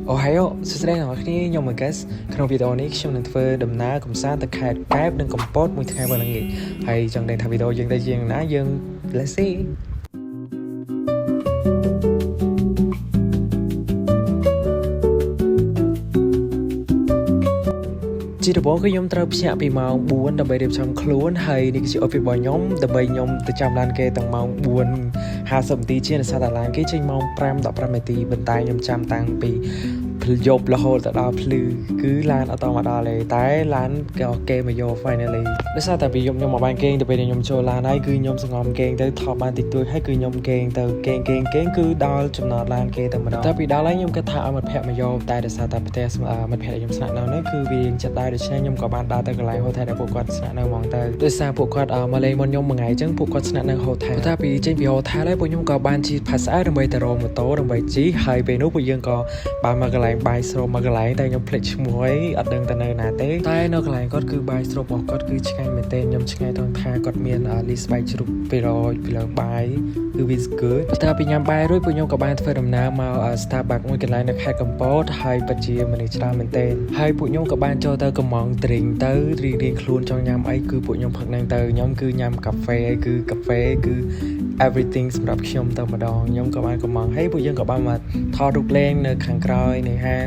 អូហើយសួស្តីអ្នកនរគ្នាខ្ញុំមកកេសក្នុងវីដេអូនេះខ្ញុំនឹងធ្វើដំណើរកម្សាន្តទៅខេត្តកែបនិងកំពតមួយថ្ងៃមួយល្ងាចហើយចង់ដឹងថាវីដេអូយើងទៅជាយ៉ាងណាយើង let's see ជាដំបូងគឺខ្ញុំត្រូវភ្ញាក់ពីម៉ោង4ដើម្បីរៀបចំខ្លួនហើយនេះគឺជាអូហ្វីសរបស់ខ្ញុំដើម្បីខ្ញុំទៅចាំឡានគេទាំងម៉ោង4:50នាទីជាដោយសារតែឡានគេចេញម៉ោង5:15នាទីប៉ុន្តែខ្ញុំចាំតាំងពីយប់រហូតដល់ភ្លឺគឺឡានអត់តមកដល់ទេតែឡានគេមកយក finally ដោយសារតែពីខ្ញុំមកបានគេងទៅពេលខ្ញុំចូលឡានហើយគឺខ្ញុំសង្ងំគេងទៅថតបានតិចតួចហើយគឺខ្ញុំគេងទៅគេងគឺដល់ចំណតឡានគេទៅម្ដងតែពីដល់ហើយខ្ញុំគិតថាឲ្យមិត្តភក្តិមកយកតែដោយសារតែប្រទេសមិត្តភក្តិខ្ញុំស្នាក់នៅនោះគឺវារៀងចិត្តដែរដូច្នេះខ្ញុំក៏បានដើរទៅកន្លែង hotel ដែលពួកគាត់ស្នាក់នៅហ្មងទៅដោយសារពួកគាត់មកលេងមុនខ្ញុំមួយថ្ងៃអញ្ចឹងពួកគាត់ស្នាក់នៅ hotel តែពីចេញពី hotel ហើយពួកខ្ញុំក៏បានជិះផាសអែដើម្បីទៅរកម៉ូតូដើម្បីជិះហើយពេលនោះពួកយើងក៏បានមកកន្លែងបាយស្រូបមកកន្លែងតែខ្ញុំភ្លេចឈ្មោះអីអត់ដឹងទៅនៅណាទេតែនៅកន្លែងគាត់គឺបាយស្រូបរបស់គាត់គឺឆ្ងាញ់មែនទែនខ្ញុំឆ្ងាញ់ត្រង់ថាគាត់មានលីសបាយជ្រូក200ពីលើបាយគឺ is good តែពីញ៉ាំបាយរួចពួកខ្ញុំក៏បានធ្វើដំណើរមក Starbucks មួយកន្លែងនៅខេត្តកំពតហើយពិតជាមនុស្សច្រើនមែនទែនហើយពួកខ្ញុំក៏បានចូលទៅកំង drink ទៅរៀងខ្លួនចង់ញ៉ាំអីគឺពួកខ្ញុំផឹកហ្នឹងទៅខ្ញុំគឺញ៉ាំកាហ្វេហើយគឺកាហ្វេគឺ everything សម្រាប់ខ្ញុំទៅម្ដងខ្ញុំក៏បានកំងហើយពួកយើងក៏បានមកថតរូបលេងនៅខាងក្រោយនៃហាង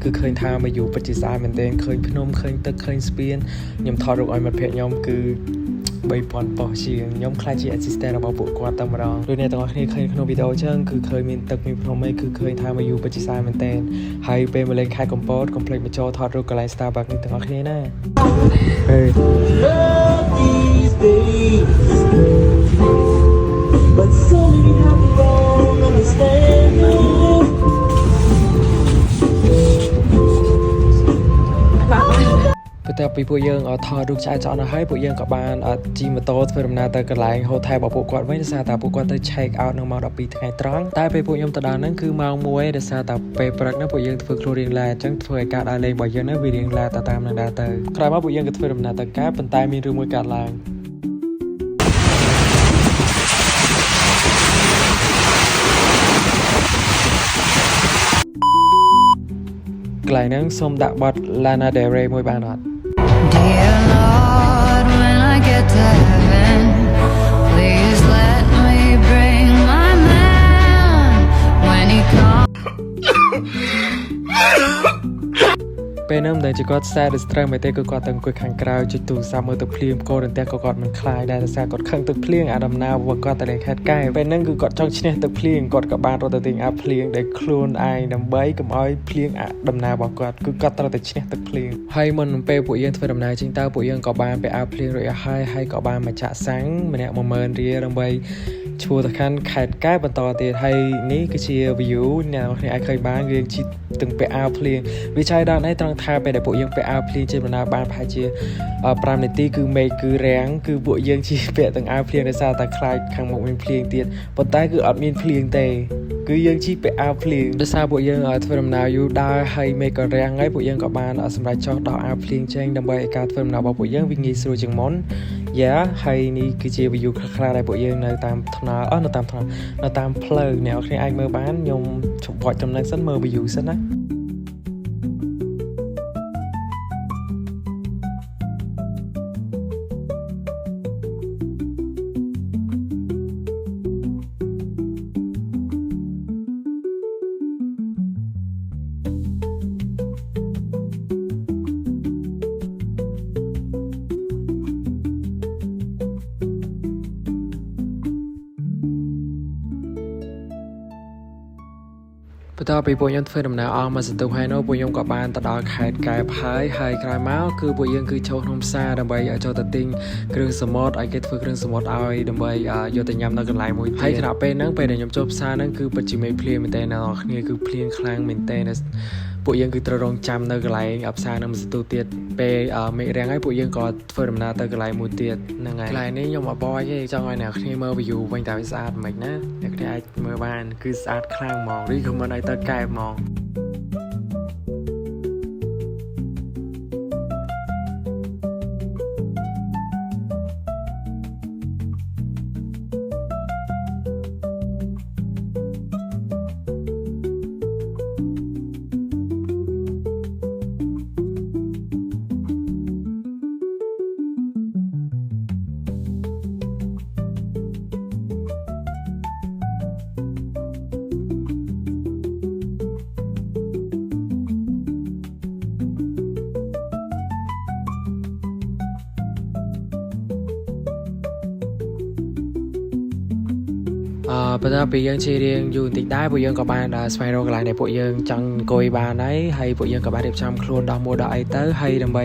គឺឃើញថាមកយូពិតជាស្អាតមែនទែនឃើញភ្នំឃើញទឹកឃើញស្ពានខ្ញុំថតរូបឲ្យមិត្តភក្តិខ្ញុំគឺ3000ប៉ុស្តិ៍ជាងខ្ញុំខ្លាចជា assistant របស់ពួកគាត់តែម្ដងដូចអ្នកទាំងអស់គ្នាឃើញក្នុងវីដេអូចឹងគឺឃើញមានទឹកមានភ្នំអីគឺឃើញថាមកយូពិតជាស្អាតមែនទែនហើយពេលមកលេងខេត្តកំពតកុំភ្លេចមកចូលថតរូបកន្លែង Starbucks នេះទាំងអស់គ្នាណាហេ But so many have wrong understanding តែពីពួកយើងថតរូបឆ្អែតឆ្អន់ហើយពួកយើងក៏បានជិះម៉ូតូធ្វើដំណើរទៅកន្លែង hotel របស់ពួកគាត់វិញដោយសារតែពួកគាត់ទៅ check out នៅម៉ោង12ថ្ងៃត្រង់តែពេលពួកខ្ញុំទៅដល់ហ្នឹងគឺម៉ោង1ដោយសារតែពេលព្រឹកហ្នឹងពួកយើងធ្វើខ្លួនរៀងឡាអញ្ចឹងធ្វើឲ្យការដើរលេងរបស់យើងហ្នឹងវារៀងឡាតាមនឹងដែរទៅក្រោយមកពួកយើងក៏ធ្វើដំណើរទៅកែបប៉ុន្តែមានរឿងមួយកើតឡើងកន្លែងហ្នឹងសូមដាក់បទ Lana Del Rey មួយបានអត់ Dear Lord, when I get to heaven, please let me bring my man when he comes. ពេលនោះមិនដឹងជាគាត់ខ្សែឬស្ត្រូវមែនទេគឺគាត់ទៅអង្គុយខាងក្រៅជិះទូរស័ព្ទមើលទឹកភ្លៀងកូនទាំងក៏គាត់មិនខ្លាចដែរដោយសារគាត់ខឹងទឹកភ្លៀងអាដំណើររបស់គាត់ទៅលេងខេត្តកែបពេលហ្នឹងគឺគាត់ចង់ឈ្នះទឹកភ្លៀងគាត់ក៏បានរត់ទៅទិញអាភ្លៀងដែលខ្លួនឯងដើម្បីកុំឲ្យភ្លៀងអាដំណើររបស់គាត់គឺគាត់ត្រូវតែឈ្នះទឹកភ្លៀងហើយមុនពេលពួកយើងធ្វើដំណើរចេញទៅពួកយើងក៏បានไปអាភ្លៀងរួចហើយក៏បានមកចាក់សាំងម្នាក់10000រៀលដើម្បីឈ្មោះទៅកាន់ខេត្តកែបបន្តទៀតហើយនេះគឺជា view អ្នកនរគ្នាអាចឃើញបានយើងជិះទាំងពាក់អាវភ្លៀងវាចៃដល់ឯងត្រង់ថាពេលដែលពួកយើងពាក់អាវភ្លៀងជិះដំណើរបានប្រហែលជា5នាទីគឺមេឃគឺរាំងគឺពួកយើងជិះពាក់ទាំងអាវភ្លៀងដោយសារតែខ្លាចខាងមុខមានភ្លៀងទៀតប៉ុន្តែគឺអត់មានភ្លៀងទេគឺយើងជិះពាក់អាវភ្លៀងដោយសារពួកយើងធ្វើដំណើរយូរដើរហើយមេឃក៏រាំងហើយពួកយើងក៏បានសម្រេចចុះដោះអាវភ្លៀងចេញដើម្បីឲ្យការធ្វើដំណើររបស់ពួកយើងវាងាយស្រួលជាងមុនហើយនេះគឺជា view ខ្លះៗដែលពួកយើងនៅតាមថ្នល់នៅតាមផ្លូវអ្នកនរគ្នាអាចមើលបានខ្ញុំបត់ចំណឹងសិនមើល view សិនណាបន្ទាប់ពីពួកខ្ញុំធ្វើដំណើរអស់មកសន្ទុះហើយនោះពួកខ្ញុំក៏បានទៅដល់ខេត្តកែបហើយក្រោយមកគឺពួកយើងគឺចូលក្នុងផ្សារដើម្បីចូលទៅទិញគ្រឿងសមុទ្រឲ្យគេធ្វើគ្រឿងសមុទ្រឲ្យដើម្បីយកទៅញ៉ាំនៅកន្លែងមួយហើយខណៈពេលហ្នឹងពេលដែលខ្ញុំចូលផ្សារហ្នឹងគឺពិតជាមេភ្លៀងមែនតើអ្នកនរគ្នាគឺភ្លៀងខ្លាំងមែនតើពួកយើងគឺត្រូវរងចាំនៅកន្លែងផ្សារនឹងមួយសន្ទុះទៀតពេលមេឃរាំងហើយពួកយើងក៏ធ្វើដំណើរទៅកន្លែងមួយទៀតហ្នឹងហើយកន្លែងនេះខ្ញុំអត់បយទេចង់ឲ្យអ្នកគ្នាមើល view វិញតើវាស្អាតមិនណាអ្នកគ្នាអាចមើលបានគឺស្អាតខ្លាំងហ្មងរីខមមិនឲ្យទៅកែបហ្មង Dear បន្ទាប់ពីយើងជិះរៀងយូរបន្តិចដែរពួកយើងក៏បានស្វែងរកកន្លែងដែលពួកយើងចង់អង្គុយបានហើយពួកយើងក៏បានរៀបចំខ្លួនដោះមួដល់អីទៅហើយដើម្បី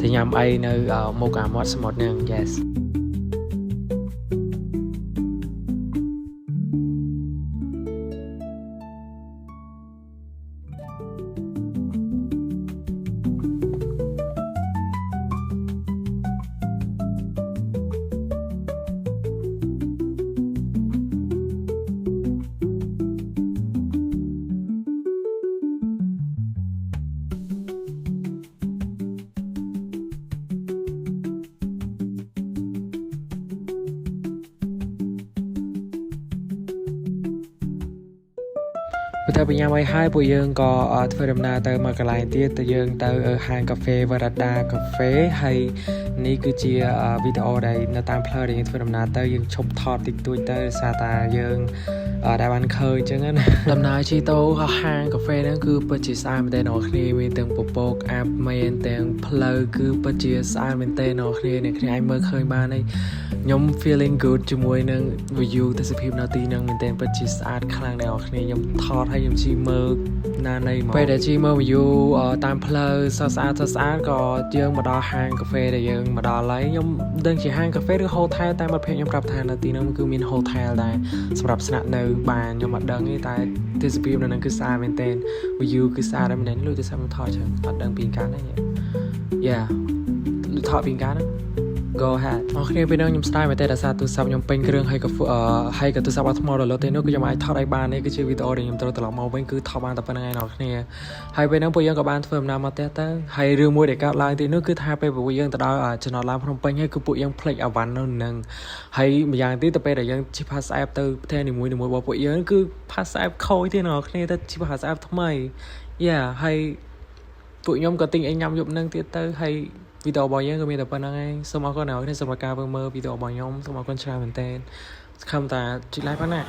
ទៅញ៉ាំអីនៅមុខមាត់សមុទ្រហ្នឹង yes បន្ទាប់ពីញ៉ាំអីហើយពួកយើងក៏ធ្វើដំណើរទៅមកកន្លែងទៀតទៅយើងទៅហាងកាហ្វេ Varada Cafe ហើយនេះគឺជាវីដេអូដែលនៅតាមផ្លូវដែលយើងធ្វើដំណើរទៅយើងឈប់ថតតិចតួចទៅសារតែយើងដែលបានឃើញអញ្ចឹងណាដំណើរជិះទៅហាងកាហ្វេហ្នឹងគឺពិតជាស្អាតមែនទែនអ្នកគ្នាមានទាំងពពកអាប់មែនទាំងផ្លូវគឺពិតជាស្អាតមែនទែនអ្នកគ្នាអាចមើលឃើញបានហើយខ្ញុំ feeling good ជាមួយនឹង view ទេសភាពនៅទីហ្នឹងមែនទែនពិតជាស្អាតខ្លាំងអ្នកគ្នាខ្ញុំថតហើយខ្ញុំជិះមើលណានៃមកពេលដែលជិះមើល view តាមផ្លូវស្អាតក៏យើងមកដល់ហាងកាហ្វេដែលយើងមកដល់ហើយខ្ញុំដឹងជាហាងកាហ្វេឬ hotel តែមិត្តភក្តិខ្ញុំប្រាប់ថានៅទីហ្នឹងគឺមាន hotel ដែរសម្រាប់ស្នាក់នៅបានខ្ញុំអត់ដឹងទេតែទេសភាពនៅហ្នឹងគឺស្អាតមែនទែន view គឺស្អាតមែនទែនលុយទៅសាប់ខ្ញុំថតចឹងអត់ដឹងពីការណា Yeah ថតពីការណា Go ahead អរគ្នាពេលហ្នឹងខ្ញុំស្ដាយមែនទេដោយសារទូរស័ព្ទខ្ញុំពេញគ្រឿងហើយក៏ទូរស័ព្ទអត់ថ្មដល់លើទេនោះគឺខ្ញុំអាចថតឲ្យបាននេះគឺជាវីដេអូដែលខ្ញុំត្រូវត្រឡប់មកវិញគឺថតបានតែប៉ុណ្្នឹងឯងអ្នកគ្នាហើយពេលហ្នឹងពួកយើងក៏បានធ្វើដំណើរមកផ្ទះទៅហើយរឿងមួយដែលកើតឡើងទីនោះគឺថាពេលពួកយើងទៅដល់ចំណតឡានភ្នំពេញហើយគឺពួកយើងភ្លេចអាវ៉ាន់នៅនឹងហើយម្យ៉ាងទៀតទៅពេលដែលយើងជិះ pass app ទៅផ្ទះនីមួយៗរបស់ពួកយើងគឺ pass app ខូចទេអ្នកគ្នាទៅជិះ pass app ថ្មី Yeah ហើយពួកខ្ញុំក៏ទិញអីញ៉ាំយប់ហ្នឹងទៀតទៅហើយវីដេអូរបស់យើងក៏មានតែប៉ុណ្្នឹងឯងសូមអរគុណអ្នកនរសម្រាប់ការមើលវីដេអូរបស់ខ្ញុំសូមអរគុណច្រើនមែនទែនសង្ឃឹមថាជួយ like ផងណា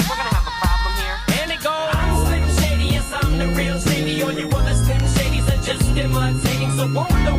We're gonna have a problem here. And it goes. I'm Slim Shady, yes, I'm the real Shady. All you other Slim Shadys are just imitating. So won't the